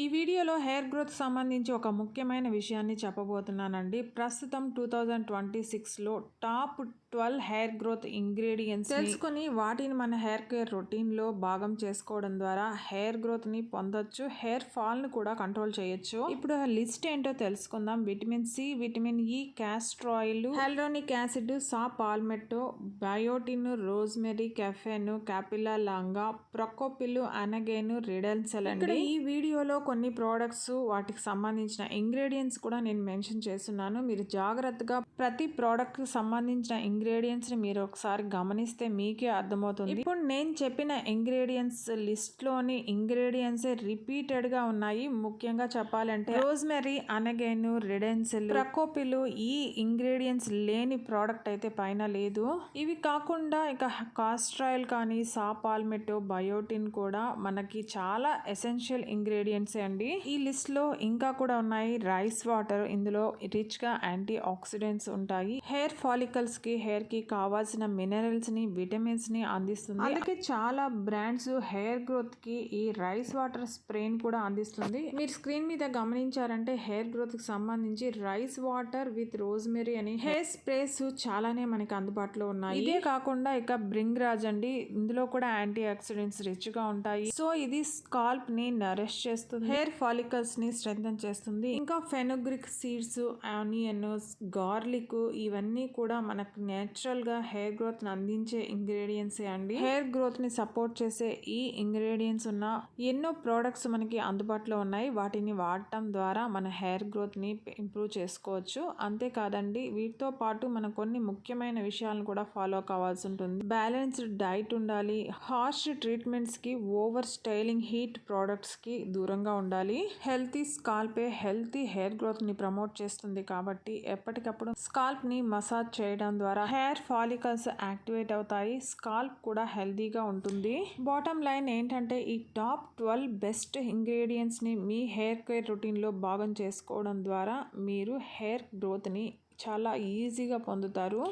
ఈ వీడియోలో hair growth సంబంధించి ఒక ముఖ్యమైన విషయాన్ని చెప్పబోతున్నానండి. ప్రస్తుతం 2026లో టాప్ 12 హెయిర్ గ్రోత్ ఇంగ్రీడియంట్స్ తెలుసుకొని వాటిని మన హెయిర్ కేర్ రొటీన్లో భాగం చేసుకోవడం ద్వారా హెయిర్ గ్రోత్ని పొందొచ్చు, హెయిర్ ఫాల్ని కూడా కంట్రోల్ చేయొచ్చు. ఇప్పుడు ఆ లిస్ట్ ఏంటో తెలుసుకుందాం. Vitamin C, vitamin E, castor oil, hyaluronic acid, saw palmetto, biotin, rosemary, caffeine, Capilia Longa, Procapil, Anagain, Redensyl అండి. ఈ వీడియోలో కొన్ని ప్రోడక్ట్స్ వాటికి సంబంధించిన ఇంగ్రీడియంట్స్ కూడా నేను మెన్షన్ చేస్తున్నాను. మీరు జాగ్రత్తగా ప్రతి ప్రోడక్ట్ కి సంబంధించిన ఇంగ్రీడియంట్స్ ని మీరు ఒకసారి గమనిస్తే మీకే అర్థమవుతుంది. ఇప్పుడు నేను చెప్పిన ఇంగ్రీడియంట్స్ లిస్ట్ లోని ఇంగ్రీడియంట్స్ రిపీటెడ్ గా ఉన్నాయి. ముఖ్యంగా చెప్పాలంటే రోజ్మెరీ, అనగైన్, రిడెన్సెల్, ప్రకోపిల్, ఈ ఇంగ్రీడియంట్స్ లేని ప్రోడక్ట్ అయితే పైన లేదు. ఇవి కాకుండా ఇక కాస్టర్ ఆయిల్ కానీ, సా పాల్మెట్టో, బయోటిన్ కూడా మనకి చాలా ఎసెన్షియల్ ఇంగ్రీడియంట్స్ అండి. ఈ లిస్ట్ లో ఇంకా కూడా ఉన్నాయి. రైస్ వాటర్, ఇందులో రిచ్ గా యాంటీ ఆక్సిడెంట్స్ ఉంటాయి. హెయిర్ ఫాలికల్స్ కి, హెయిర్ కి కావాల్సిన మినరల్స్ ని, విటమిన్స్ ని అందిస్తుంది. అందుకే చాలా బ్రాండ్స్ హెయిర్ గ్రోత్ కి ఈ రైస్ వాటర్ స్ప్రే కూడా అందిస్తుంది. మీరు స్క్రీన్ మీద గమనించారంటే హెయిర్ గ్రోత్ కి సంబంధించి రైస్ వాటర్ విత్ రోజ్మెరీ అని హెయిర్ స్ప్రేస్ చాలానే మనకి అందుబాటులో ఉన్నాయి. ఇదే కాకుండా ఇక బ్రింగ్రాజ్ అండి, ఇందులో కూడా యాంటీ ఆక్సిడెంట్స్ రిచ్ గా ఉంటాయి. సో ఇది స్కాల్ప్ ని నరిష్ చేస్తుంది, హెయిర్ ఫాలికల్స్ ని స్ట్రెంథెన్ చేస్తుంది. ఇంకా ఫెనుగ్రిక్ సీడ్స్, ఆనియన్స్, గార్లిక్, ఇవన్నీ కూడా మనకు నేచురల్ గా హెయిర్ గ్రోత్ ని అందించే ఇంగ్రీడియంట్స్ అండి. హెయిర్ గ్రోత్ ని సపోర్ట్ చేసే ఈ ఇంగ్రీడియంట్స్ ఉన్న ఎన్నో ప్రోడక్ట్స్ మనకి అందుబాటులో ఉన్నాయి. వాటిని వాడటం ద్వారా మన హెయిర్ గ్రోత్ ని ఇంప్రూవ్ చేసుకోవచ్చు. అంతేకాదండి, వీటితో పాటు మనం కొన్ని ముఖ్యమైన విషయాలను కూడా ఫాలో కావాల్సి ఉంటుంది. బ్యాలెన్స్డ్ డైట్ ఉండాలి. హార్ష్ ట్రీట్మెంట్స్ కి, ఓవర్ స్టైలింగ్, హీట్ ప్రోడక్ట్స్ కి దూరంగా ఉండాలి. హెల్తీ స్కాల్పే హెల్తీ హెయిర్ గ్రోత్ ని ప్రమోట్ చేస్తుంది కాబట్టి ఎప్పటికప్పుడు స్కాల్ప్ ని మసాజ్ చేయడం ద్వారా హెయిర్ ఫాలికల్స్ యాక్టివేట్ అవుతాయి. స్కాల్ప్ కూడా హెల్తీగా ఉంటుంది. బాటమ్ లైన్ ఏంటంటే ఈ టాప్ 12 బెస్ట్ ఇంగ్రీడియంట్స్ ని మీ హెయిర్ కేర్ రొటీన్ లో భాగం చేసుకోవడం ద్వారా మీరు హెయిర్ గ్రోత్ ని చాలా ఈజీగా పొందుతారు.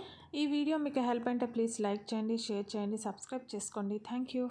ఈ వీడియో మీకు హెల్ప్ అంటే ప్లీజ్ లైక్ చేయండి, షేర్ చేయండి, సబ్స్క్రైబ్ చేసుకోండి. Thank you.